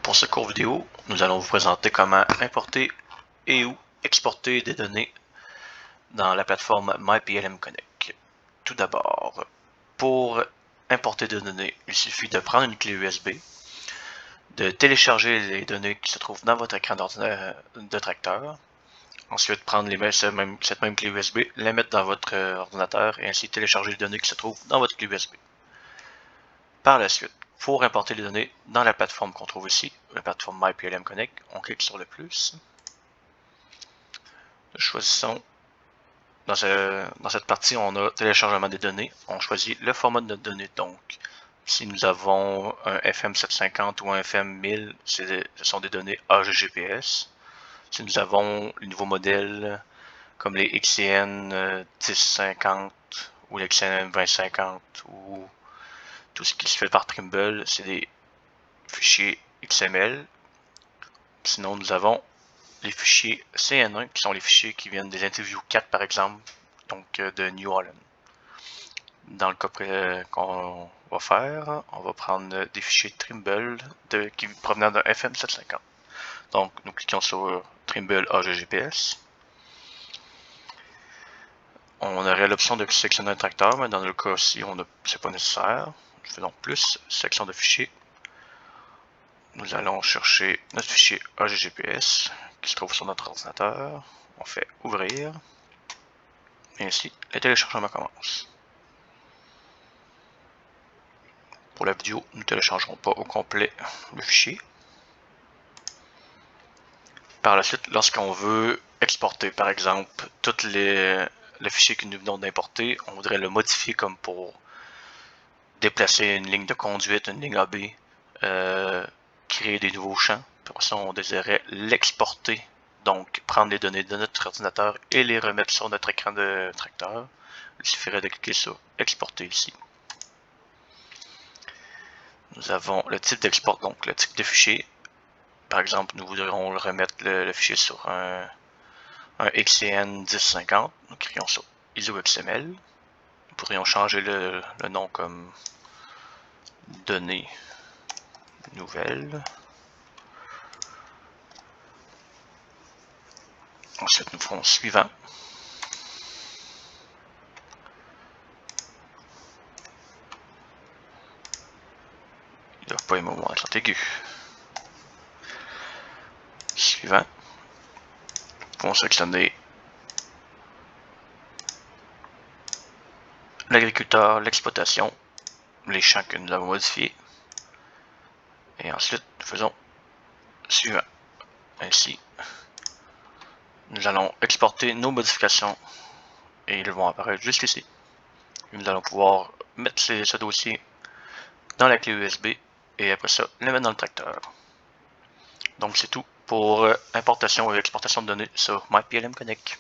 Pour ce cours vidéo, nous allons vous présenter comment importer et ou exporter des données dans la plateforme MyPLM Connect. Tout d'abord, pour importer des données, il suffit de prendre une clé USB, de télécharger les données qui se trouvent dans votre écran d'ordinateur de tracteur, ensuite prendre cette même clé USB, la mettre dans votre ordinateur et ainsi télécharger les données qui se trouvent dans votre clé USB. Par la suite, pour importer les données dans la plateforme qu'on trouve ici, la plateforme MyPLM Connect, on clique sur le plus. Nous choisissons, dans cette partie, on a téléchargement des données. On choisit le format de notre donnée. Donc, si nous avons un FM750 ou un FM1000, ce sont des données AGGPS. Si nous avons les nouveaux modèles, comme les XCN 1050 ou les XCN 2050 ou tout ce qui se fait par Trimble, c'est des fichiers XML. Sinon, nous avons les fichiers CN1 qui sont les fichiers qui viennent des interviews 4 par exemple, donc de New Holland. Dans le cas qu'on va faire, on va prendre des fichiers Trimble qui provenant d'un FM750. Donc, nous cliquons sur Trimble AGGPS. On aurait l'option de sélectionner un tracteur, mais dans le cas-ci, c'est pas nécessaire. Je fais donc plus, section de fichiers. Nous allons chercher notre fichier AGGPS qui se trouve sur notre ordinateur. On fait ouvrir. Et ainsi, le téléchargement commence. Pour la vidéo, nous ne téléchargerons pas au complet le fichier. Par la suite, lorsqu'on veut exporter, par exemple, tous les fichiers que nous venons d'importer, on voudrait le modifier comme pour déplacer une ligne de conduite, une ligne AB, créer des nouveaux champs. Pour ça, on désirait l'exporter, donc prendre les données de notre ordinateur et les remettre sur notre écran de tracteur. Il suffirait de cliquer sur exporter ici. Nous avons le type d'export, donc le type de fichier. Par exemple, nous voudrions remettre le fichier sur un XCN 1050. Nous crions sur ISO XML. Nous pourrions changer le nom comme données nouvelles. Ensuite, nous ferons suivant. Il ne doit pas aimer mon accent aigu. Suivant. Nous pouvons sélectionner l'agriculteur, l'exploitation, les champs que nous avons modifiés. Et ensuite, nous faisons suivant. Ainsi, nous allons exporter nos modifications et ils vont apparaître juste ici. Nous allons pouvoir mettre ce dossier dans la clé USB et après ça, le mettre dans le tracteur. Donc c'est tout pour importation et exportation de données sur MyPLM Connect.